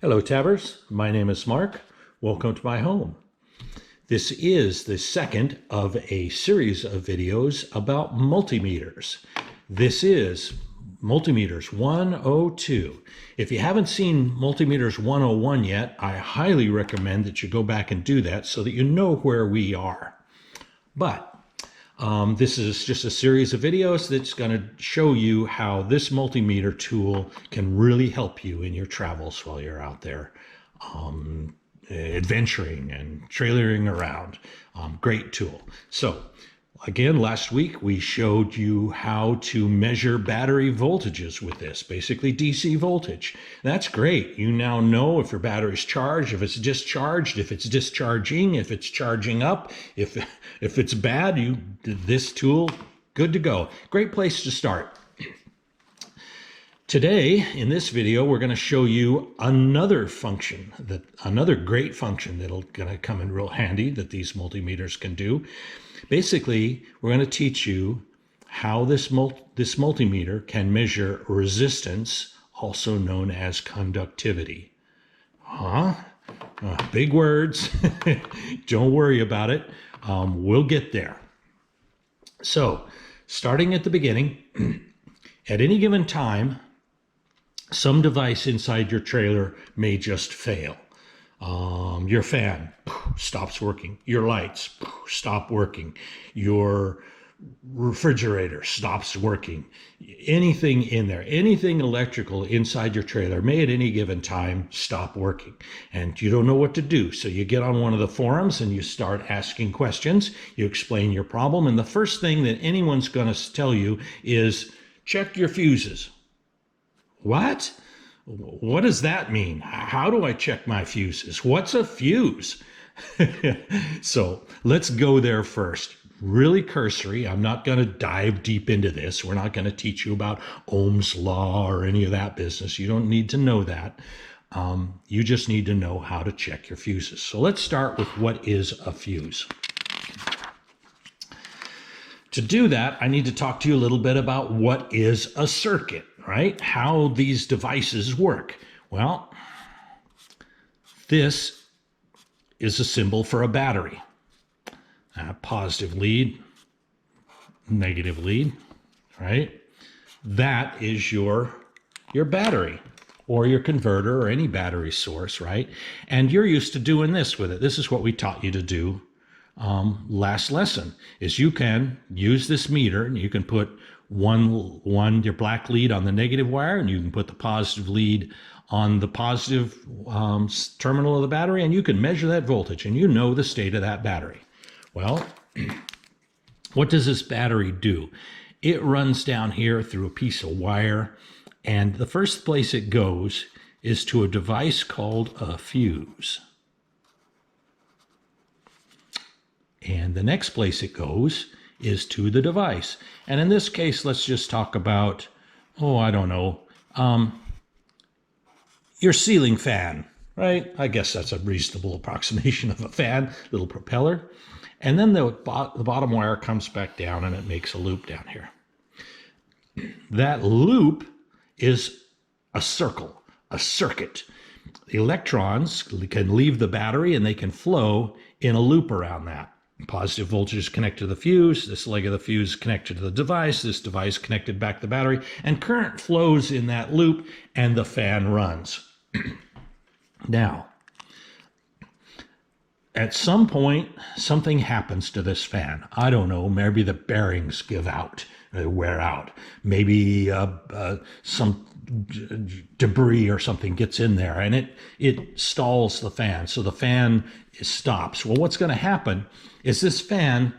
Hello Tabbers, my name is Mark. Welcome to my home. This is the second of a series of videos about multimeters. This is Multimeters 102. If you haven't seen Multimeters 101 yet, I highly recommend that you go back and do that so that you know where we are. But this is just a series of videos that's going to show you how this multimeter tool can really help you in your travels while you're out there adventuring and trailering around. Great tool. So again, last week we showed you how to measure battery voltages with this, basically DC voltage. That's great. You now know if your battery's charged, if it's discharged, if it's discharging, if it's charging up, if it's bad, this tool, good to go. Great place to start. Today, in this video, we're going to show you another function, another great function that'll gonna come in real handy that these multimeters can do. Basically, we're going to teach you how this multimeter can measure resistance, also known as conductivity. Big words. Don't worry about it. We'll get there. So, starting at the beginning, at any given time, some device inside your trailer may just fail. Your fan stops working. Your lights stop working. Your refrigerator stops working. Anything in there, anything electrical inside your trailer may at any given time stop working. And you don't know what to do. So you get on one of the forums and you start asking questions. You explain your problem. And the first thing that anyone's going to tell you is check your fuses. What? What does that mean? How do I check my fuses? What's a fuse? So let's go there first. Really cursory. I'm not going to dive deep into this. We're not going to teach you about Ohm's law or any of that business. You don't need to know that. You just need to know how to check your fuses. So let's start with what is a fuse. To do that, I need to talk to you a little bit about what is a circuit, right? How these devices work. Well, this is a symbol for a battery. A positive lead, negative lead, right? That is your battery or your converter or any battery source, right? And you're used to doing this with it. This is what we taught you to do last lesson, is you can use this meter and you can put your black lead on the negative wire, and you can put the positive lead on the positive terminal of the battery, and you can measure that voltage, and you know the state of that battery. Well, what does this battery do? It runs down here through a piece of wire, and the first place it goes is to a device called a fuse. And the next place it goes is to the device. And in this case, let's just talk about, I don't know, your ceiling fan, right? I guess that's a reasonable approximation of a fan, little propeller. And then the bottom wire comes back down and it makes a loop down here. That loop is a circle, a circuit. The electrons can leave the battery and they can flow in a loop around that. Positive voltage is connected to the fuse, this leg of the fuse is connected to the device, this device connected back to the battery, and current flows in that loop and the fan runs. Now, at some point, something happens to this fan. I don't know, maybe the bearings give out, they wear out. Maybe some debris or something gets in there and it stalls the fan. So the fan stops. Well, what's going to happen is this fan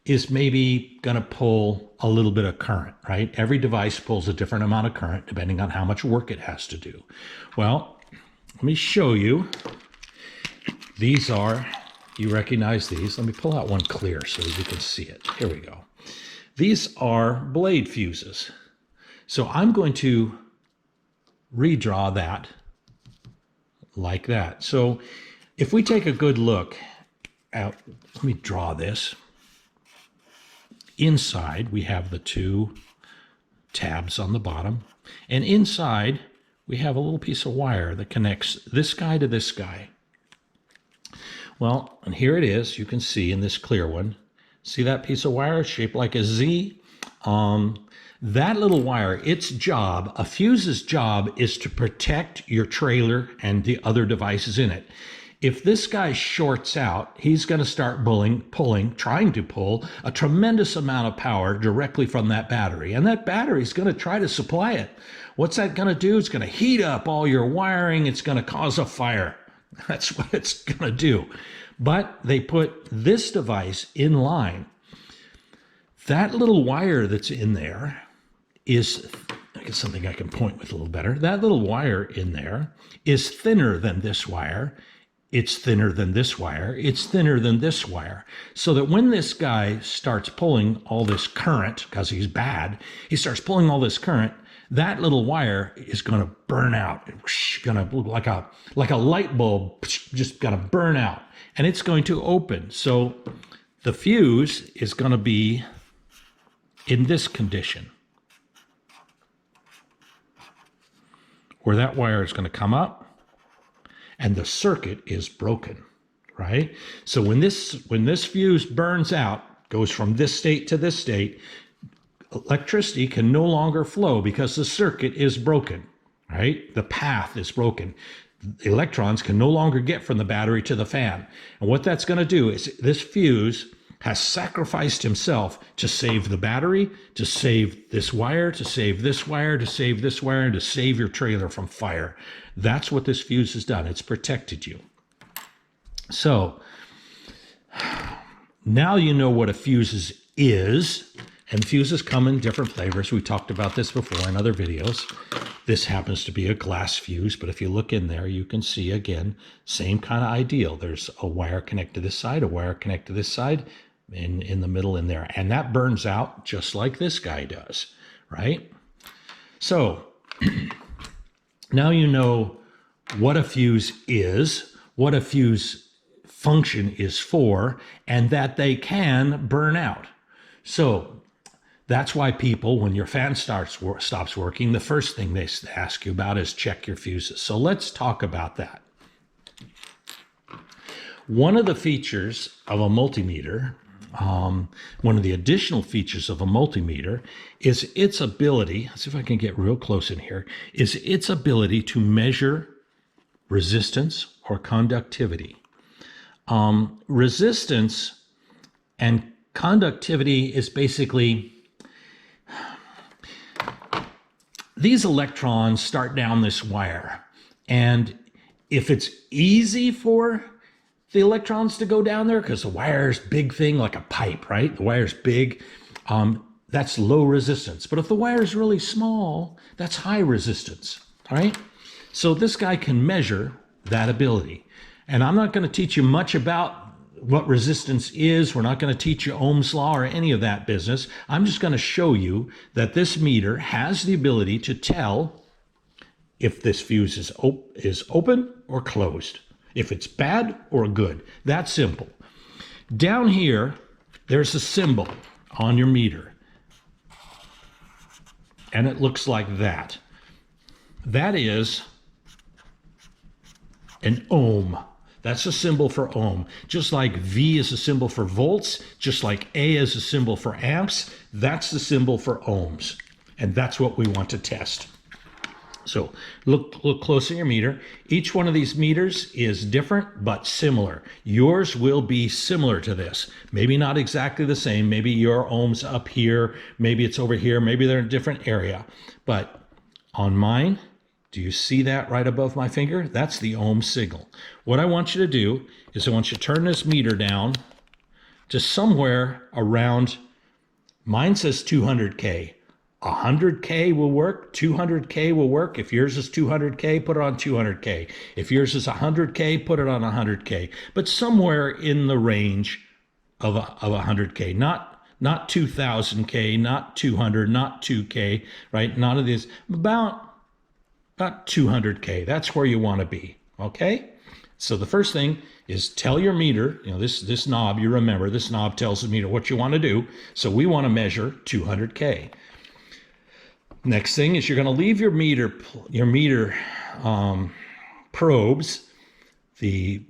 is maybe going to pull a little bit of current, right? Every device pulls a different amount of current depending on how much work it has to do. Well, let me show you. These are, you recognize these. Let me pull out one clear so that you can see it. Here we go. These are blade fuses. So I'm going to redraw that like that. So if we take a good look at, let me draw this. Inside, we have the two tabs on the bottom. And inside, we have a little piece of wire that connects this guy to this guy. Well, and here it is. You can see in this clear one. See that piece of wire shaped like a Z? That little wire, its job, a fuse's job, is to protect your trailer and the other devices in it. If this guy shorts out, he's going to start trying to pull a tremendous amount of power directly from that battery. And that battery is going to try to supply it. What's that going to do? It's going to heat up all your wiring. It's going to cause a fire. That's what it's going to do. But they put this device in line. That little wire that's in there is, I guess something I can point with a little better. That little wire in there is thinner than this wire. It's thinner than this wire. It's thinner than this wire. So that when this guy starts pulling all this current, because he's bad, he starts pulling all this current, that little wire is going to burn out. It's going to look like a light bulb, just going to burn out. And it's going to open. So the fuse is going to be in this condition, where that wire is going to come up and the circuit is broken, right? So when this fuse burns out, goes from this state to this state, electricity can no longer flow because the circuit is broken, right? The path is broken. The electrons can no longer get from the battery to the fan. And what that's going to do is this fuse has sacrificed himself to save the battery, to save this wire, to save this wire, to save this wire, and to save your trailer from fire. That's what this fuse has done. It's protected you. So now you know what a fuse is, and fuses come in different flavors. We talked about this before in other videos. This happens to be a glass fuse, but if you look in there, you can see, again, same kind of ideal. There's a wire connect to this side, a wire connect to this side, in the middle in there. And that burns out just like this guy does, right? So now you know what a fuse is, what a fuse function is for, and that they can burn out. So that's why people, when your fan stops working, the first thing they ask you about is check your fuses. So let's talk about that. One of the features of a multimeter, one of the additional features of a multimeter is its ability, let's see if I can get real close in here, is its ability to measure resistance or conductivity. Resistance and conductivity is basically, these electrons start down this wire, and if it's easy for the electrons to go down there, because the wire's big thing like a pipe, right? The wire's big, that's low resistance. But if the wire is really small, that's high resistance, all right? So this guy can measure that ability. And I'm not going to teach you much about what resistance is. We're not going to teach you Ohm's law or any of that business. I'm just going to show you that this meter has the ability to tell if this fuse is open or closed, if it's bad or good. That's simple. Down here, there's a symbol on your meter, and it looks like that. That is an ohm. That's a symbol for ohm. Just like V is a symbol for volts, just like A is a symbol for amps, that's the symbol for ohms. And that's what we want to test. So look close at your meter. Each one of these meters is different, but similar. Yours will be similar to this. Maybe not exactly the same. Maybe your ohm's up here. Maybe it's over here. Maybe they're in a different area. But on mine, do you see that right above my finger? That's the ohm signal. What I want you to do is I want you to turn this meter down to somewhere around, mine says 200K. 100K will work, 200K will work. If yours is 200K, put it on 200K. If yours is 100K, put it on 100K. But somewhere in the range of 100K, not 2000K, not 200, not 2K, right? None of these, about 200K. That's where you want to be, okay? So the first thing is tell your meter, this knob, you remember, this knob tells the meter what you want to do. So we want to measure 200K. Next thing is you're going to leave your meter probes. The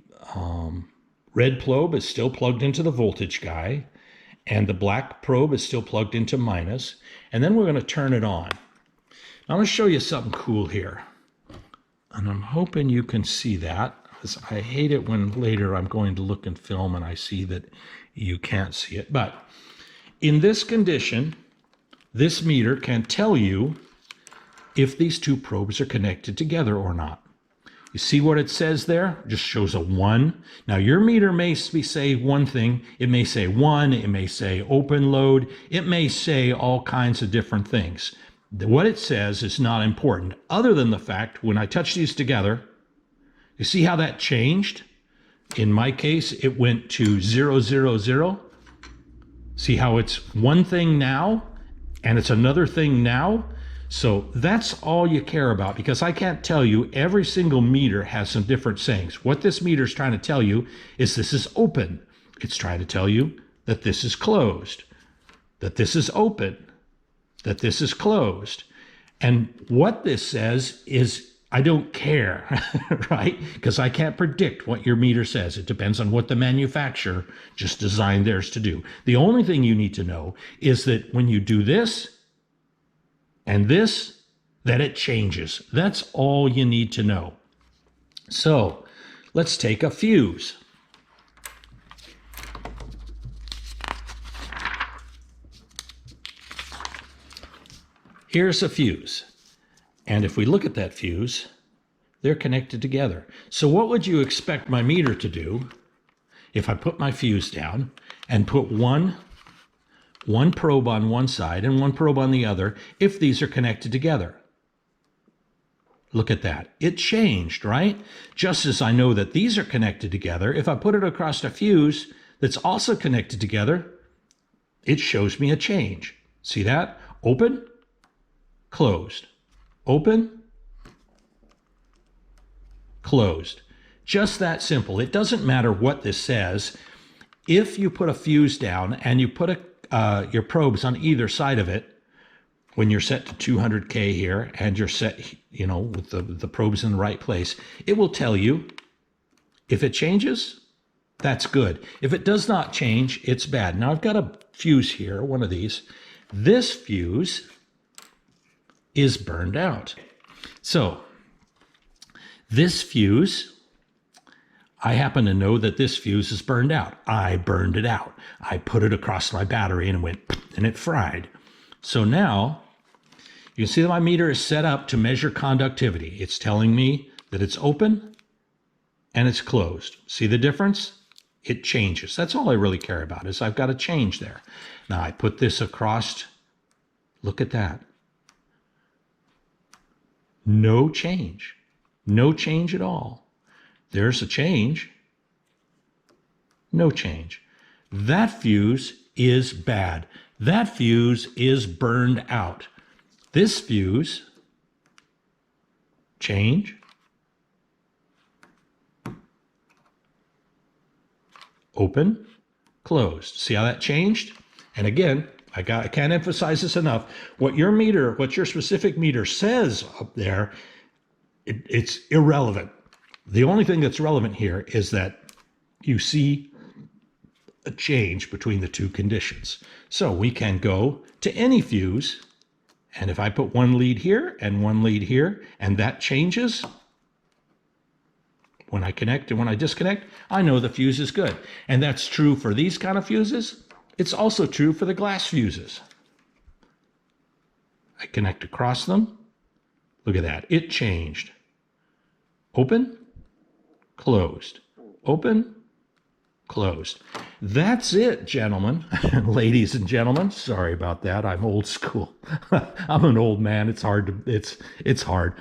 red probe is still plugged into the voltage guy, and the black probe is still plugged into minus. And then we're going to turn it on. I'm going to show you something cool here, and I'm hoping you can see that, because I hate it when later I'm going to look and film and I see that you can't see it. But in this condition, this meter can tell you if these two probes are connected together or not. You see what it says there? It just shows a 1. Now your meter may say one thing. It may say 1. It may say open load. It may say all kinds of different things. What it says is not important, other than the fact when I touch these together, you see how that changed? In my case, it went to 0, 0, 0. See how it's one thing now? And it's another thing now. So that's all you care about, because I can't tell you, every single meter has some different sayings. What this meter is trying to tell you is this is open. It's trying to tell you that this is closed, that this is open, that this is closed. And what this says is I don't care, right? Because I can't predict what your meter says. It depends on what the manufacturer just designed theirs to do. The only thing you need to know is that when you do this and this, that it changes. That's all you need to know. So let's take a fuse. Here's a fuse. And if we look at that fuse, they're connected together. So what would you expect my meter to do if I put my fuse down and put one probe on one side and one probe on the other if these are connected together? Look at that. It changed, right? Just as I know that these are connected together, if I put it across a fuse that's also connected together, it shows me a change. See that? Open, closed. Open, closed. Just that simple. It doesn't matter what this says. If you put a fuse down and you put your probes on either side of it, when you're set to 200K here and you're set, with the probes in the right place, it will tell you if it changes, that's good. If it does not change, it's bad. Now I've got a fuse here, one of these. This fuse is burned out. So this fuse, I happen to know that this fuse is burned out. I burned it out. I put it across my battery and it went, and it fried. So now you can see that my meter is set up to measure conductivity. It's telling me that it's open and it's closed. See the difference? It changes. That's all I really care about, is I've got a change there. Now I put this across. Look at that. No change. No change at all. There's a change. No change. That fuse is bad. That fuse is burned out. This fuse, change. Open, closed. See how that changed? And again, I can't emphasize this enough. What your specific meter says up there, it's irrelevant. The only thing that's relevant here is that you see a change between the two conditions. So we can go to any fuse And if I put one lead here and one lead here, and that changes when I connect and when I disconnect, I know the fuse is good. And that's true for these kind of fuses. It's also true for the glass fuses. I connect across them. Look at that. It changed. Open, closed. Open, closed. That's it, gentlemen, ladies and gentlemen. Sorry about that. I'm old school. I'm an old man. It's hard to, it's hard.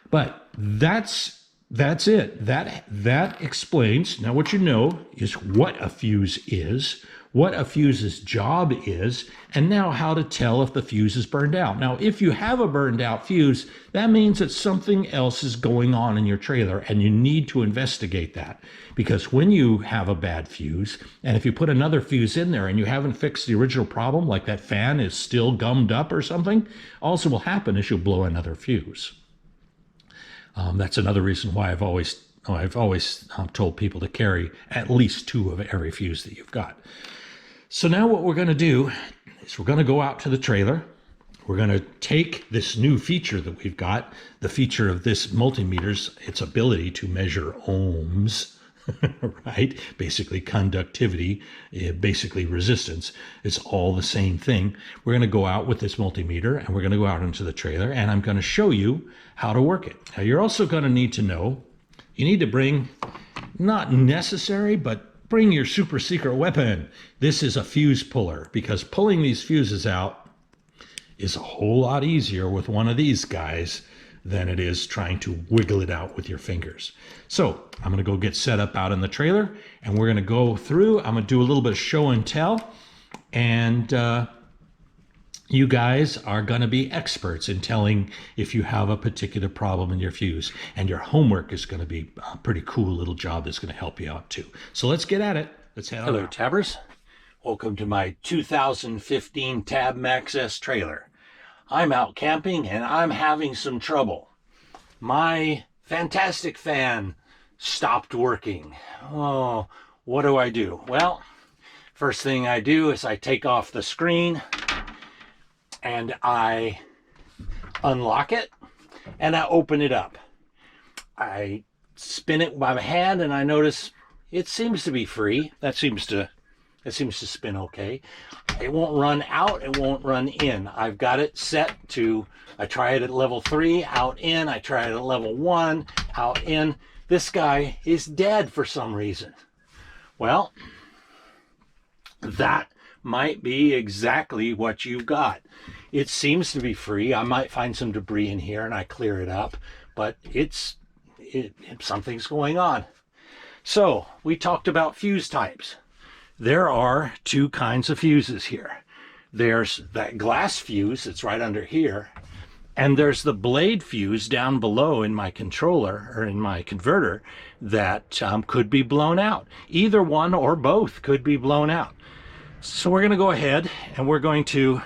But that's it. That explains. Now what you know is what a fuse is, what a fuse's job is, and now how to tell if the fuse is burned out. Now, if you have a burned out fuse, that means that something else is going on in your trailer and you need to investigate that. Because when you have a bad fuse, and if you put another fuse in there and you haven't fixed the original problem, like that fan is still gummed up or something, also will happen is you'll blow another fuse. That's another reason why I've always told people to carry at least 2 of every fuse that you've got. So now what we're going to do is we're going to go out to the trailer. We're going to take this new feature that we've got, the feature of this multimeters, its ability to measure ohms, right? Basically conductivity, basically resistance. It's all the same thing. We're going to go out with this multimeter and we're going to go out into the trailer and I'm going to show you how to work it. Now you're also going to need to know, you need to bring, not necessary, but bring your super secret weapon. This is a fuse puller, because pulling these fuses out is a whole lot easier with one of these guys than it is trying to wiggle it out with your fingers. So I'm going to go get set up out in the trailer and we're going to go through. I'm going to do a little bit of show and tell, and you guys are going to be experts in telling if you have a particular problem in your fuse, and your homework is going to be a pretty cool little job that's going to help you out too. So let's get at it. Let's head on. Hello, Tabbers. Welcome to my 2015 Tab Max S trailer. I'm out camping and I'm having some trouble. My fantastic fan stopped working. Oh, what do I do? Well, first thing I do is I take off the screen and I unlock it and I open it up. I spin it by my hand and I notice it seems to be free. That seems to spin okay. It won't run out, it won't run in. I've got it set to, I try it at level 3, out in. I try it at level 1, out in. This guy is dead for some reason. Well, that might be exactly what you've got. It seems to be free. I might find some debris in here and I clear it up, but something's going on. So we talked about fuse types. There are 2 kinds of fuses here. There's that glass fuse that's right under here, and there's the blade fuse down below in my controller or in my converter that could be blown out. Either one or both could be blown out. So we're going to go ahead and we're going to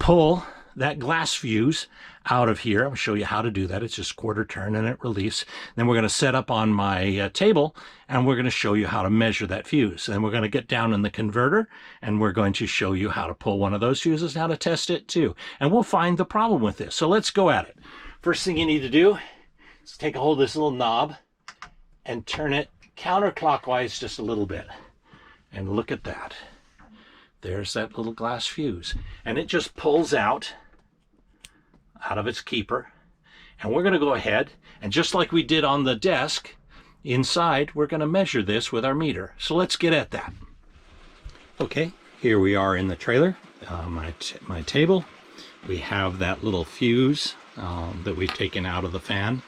pull that glass fuse out of here. I'm going to show you how to do that. It's just quarter turn and it release. Then we're going to set up on my table and we're going to show you how to measure that fuse. And we're going to get down in the converter and we're going to show you how to pull one of those fuses and how to test it too. And we'll find the problem with this. So let's go at it. First thing you need to do is take a hold of this little knob and turn it counterclockwise just a little bit. And look at that. There's that little glass fuse. And it just pulls out of its keeper. And we're going to go ahead and just like we did on the desk inside, we're going to measure this with our meter. So let's get at that. Okay, here we are in the trailer, my table. We have that little fuse that we've taken out of the fan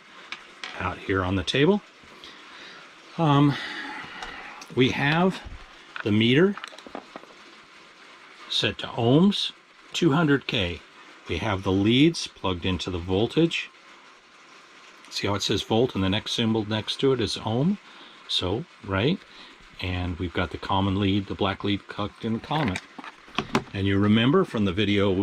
out here on the table. We have the meter set to ohms, 200K. We have the leads plugged into the voltage. See how it says volt and the next symbol next to it is ohm? So, right? And we've got the common lead, the black lead plugged in common. And you remember from the video,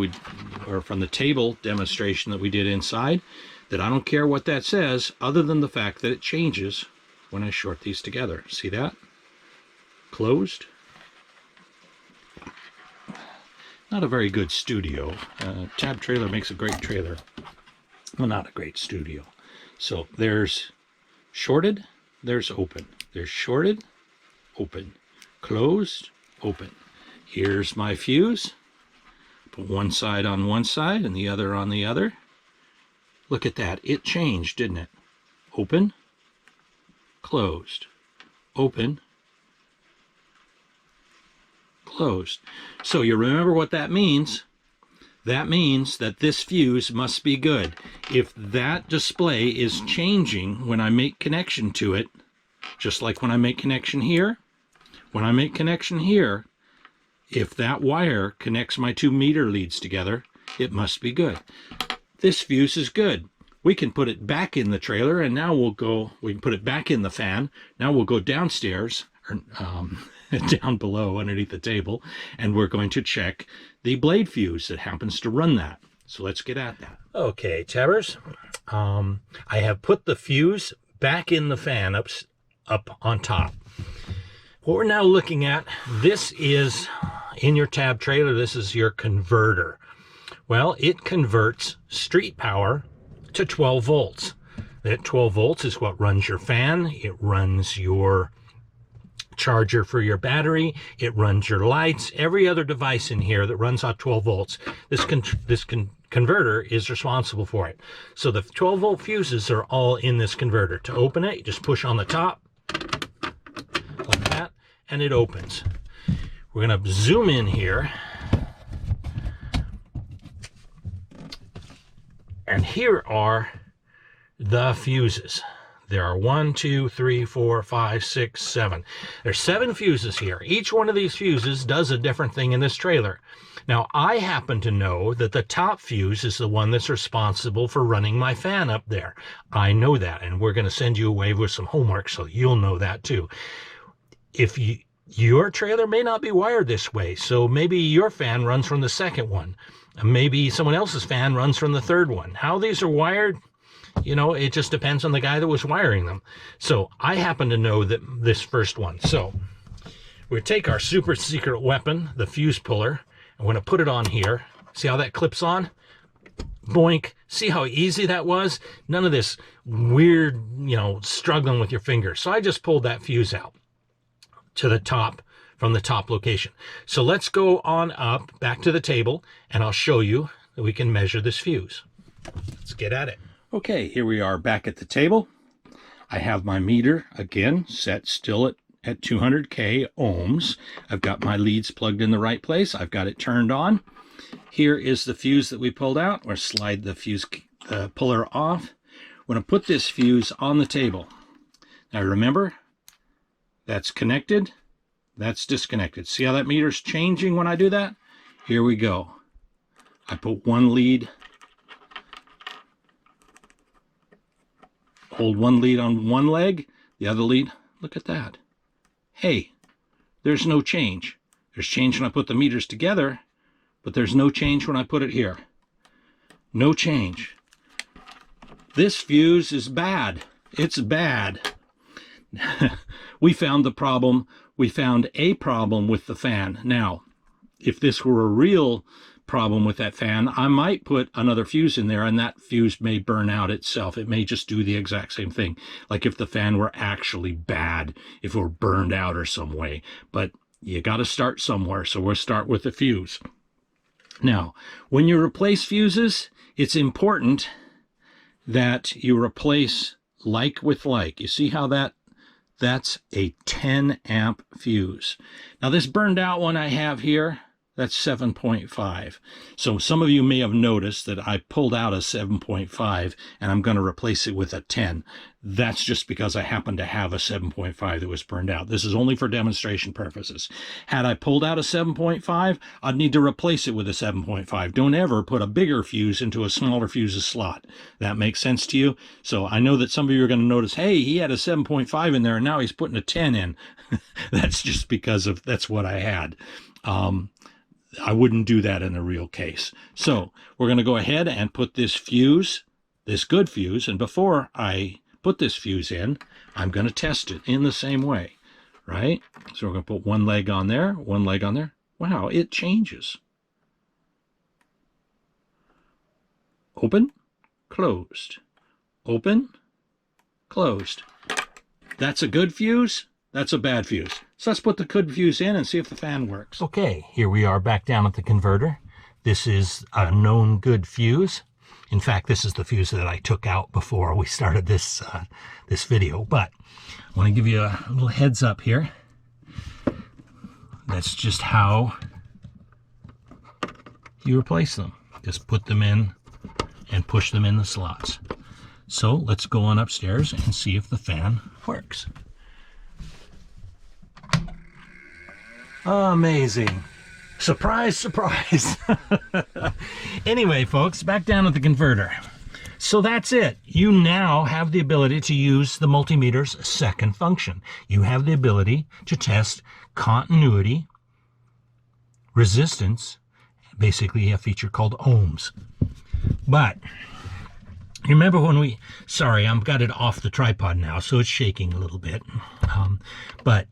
or from the table demonstration that we did inside, that I don't care what that says, other than the fact that it changes when I short these together. See that? Closed. not a very good studio. Tab trailer makes a great trailer. Well, not a great studio. So there's shorted, there's open. There's shorted, open. Closed, open. Here's my fuse. Put one side on one side and the other on the other. Look at that. It changed, didn't it? Open, closed, open, closed. So you remember what that means? That means that this fuse must be good. If that display is changing when I make connection to it, just like when I make connection here, if that wire connects my 2 meter leads together, it must be good. This fuse is good. We can put it back in the trailer, and now we can put it back in the fan. Now we'll go downstairs, or down below underneath the table, and we're going to check the blade fuse that happens to run that. So let's get at that. Okay, Tabbers, I have put the fuse back in the fan up on top. What we're now looking at, this is in your tab trailer, this is your converter. Well, it converts street power to 12 volts. That 12 volts is what runs your fan. It runs your charger for your battery. It runs your lights. Every other device in here that runs on 12 volts, this converter is responsible for it. So the 12 volt fuses are all in this converter. To open it, you just push on the top like that, and it opens. We're going to zoom in here. And here are the fuses. There are 1, 2, 3, 4, 5, 6, 7. There's 7 fuses here. Each one of these fuses does a different thing in this trailer. Now, I happen to know that the top fuse is the one that's responsible for running my fan up there. I know that, and we're going to send you away with some homework so you'll know that too. If your trailer may not be wired this way, so maybe your fan runs from the second one. Maybe someone else's fan runs from the third one. How these are wired, you know, it just depends on the guy that was wiring them. So I happen to know that this first one. So we take our super secret weapon, the fuse puller, and we're going to put it on here. See how that clips on? Boink. See how easy that was? None of this weird, you know, struggling with your fingers. So I just pulled that fuse out to the top, from the top location. So let's go on up back to the table, and I'll show you that we can measure this fuse. Let's get at it. Okay, here we are back at the table. I have my meter again set still at 200K ohms. I've got my leads plugged in the right place. I've got it turned on. Here is the fuse that we pulled out. We're going to slide the fuse puller off. We're going to put this fuse on the table. Now remember, that's connected. That's disconnected. See how that meter's changing when I do that? Here we go. I put one lead, hold one lead on one leg, the other lead, look at that. Hey, there's no change. There's change when I put the meters together, but there's no change when I put it here. No change. This fuse is bad. It's bad. We found the problem. We found a problem with the fan. Now, if this were a real problem with that fan, I might put another fuse in there and that fuse may burn out itself. It may just do the exact same thing. Like if the fan were actually bad, if it were burned out or some way. But you got to start somewhere, so we'll start with the fuse. Now, when you replace fuses, it's important that you replace like with like. You see how that's a 10 amp fuse. Now this burned out one I have here, that's 7.5. So some of you may have noticed that I pulled out a 7.5 and I'm going to replace it with a 10. That's just because I happen to have a 7.5 that was burned out. This is only for demonstration purposes. Had I pulled out a 7.5, I'd need to replace it with a 7.5. Don't ever put a bigger fuse into a smaller fuse's slot. That makes sense to you? So I know that some of you are going to notice, hey, he had a 7.5 in there and now he's putting a 10 in. That's just because that's what I had. I wouldn't do that in a real case. So we're going to go ahead and put this fuse, this good fuse, and before I put this fuse in, I'm going to test it in the same way, right? So we're going to put one leg on there, one leg on there. Wow, it changes. Open, closed, open, closed. That's a good fuse. That's a bad fuse. So let's put the good fuse in and see if the fan works. Okay, here we are back down at the converter. This is a known good fuse. In fact, this is the fuse that I took out before we started this this video. But I want to give you a little heads up here. That's just how you replace them. Just put them in and push them in the slots. So let's go on upstairs and see if the fan works. Amazing. Surprise, surprise. Anyway, folks, back down at the converter. So that's it. You now have the ability to use the multimeter's second function. You have the ability to test continuity, resistance, basically a feature called ohms. But you remember when we, sorry, I've got it off the tripod now, so it's shaking a little bit. But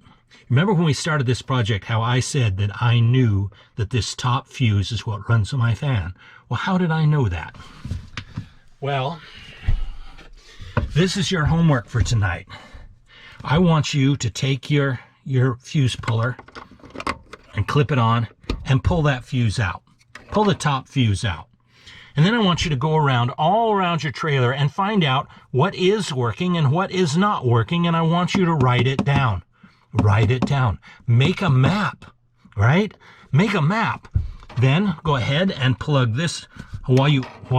remember when we started this project, how I said that I knew that this top fuse is what runs my fan? Well, how did I know that? Well, this is your homework for tonight. I want you to take your fuse puller and clip it on and pull that fuse out. Pull the top fuse out. And then I want you to go around all around your trailer and find out what is working and what is not working, and I want you to write it down. Write it down. Make a map, right? Make a map. Then go ahead and plug this. While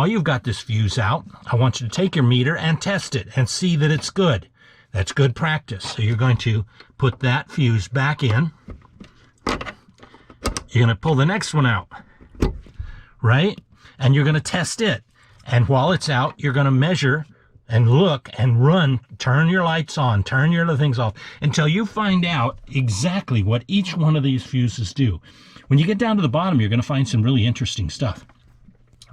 you've got this fuse out, I want you to take your meter and test it and see that it's good. That's good practice. So you're going to put that fuse back in. You're going to pull the next one out, right? And you're going to test it. And while it's out, you're going to measure and look and run, turn your lights on, turn your other things off, until you find out exactly what each one of these fuses do. When you get down to the bottom, you're going to find some really interesting stuff.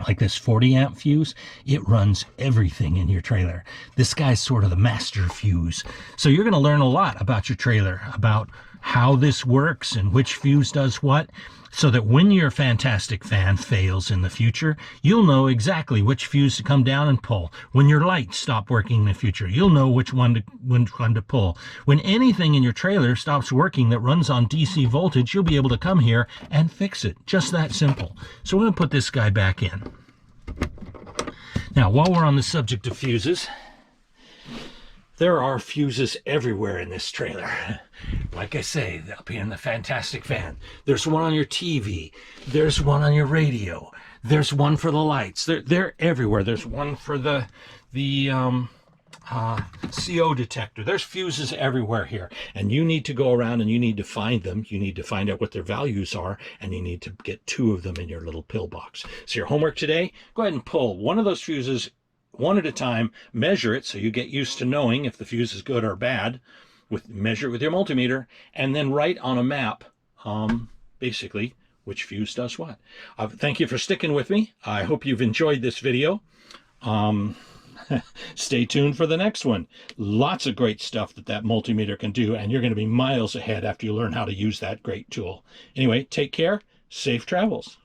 Like this 40 amp fuse, it runs everything in your trailer. This guy's sort of the master fuse. So you're going to learn a lot about your trailer, about how this works and which fuse does what, so that when your fantastic fan fails in the future, you'll know exactly which fuse to come down and pull. When your lights stop working in the future, you'll know which one to pull. When anything in your trailer stops working that runs on DC voltage, you'll be able to come here and fix it. Just that simple. So we're going to put this guy back in. Now, while we're on the subject of fuses, there are fuses everywhere in this trailer. Like I say, up here in the fantastic fan. There's one on your TV. There's one on your radio. There's one for the lights. They're everywhere. There's one for the CO detector. There's fuses everywhere here. And you need to go around and you need to find them. You need to find out what their values are, and you need to get 2 of them in your little pill box. So your homework today, go ahead and pull one of those fuses one at a time, measure it so you get used to knowing if the fuse is good or bad, measure it with your multimeter, and then write on a map basically which fuse does what. Thank you for sticking with me. I hope you've enjoyed this video. Stay tuned for the next one. Lots of great stuff that multimeter can do, and you're going to be miles ahead after you learn how to use that great tool. Anyway, take care. Safe travels.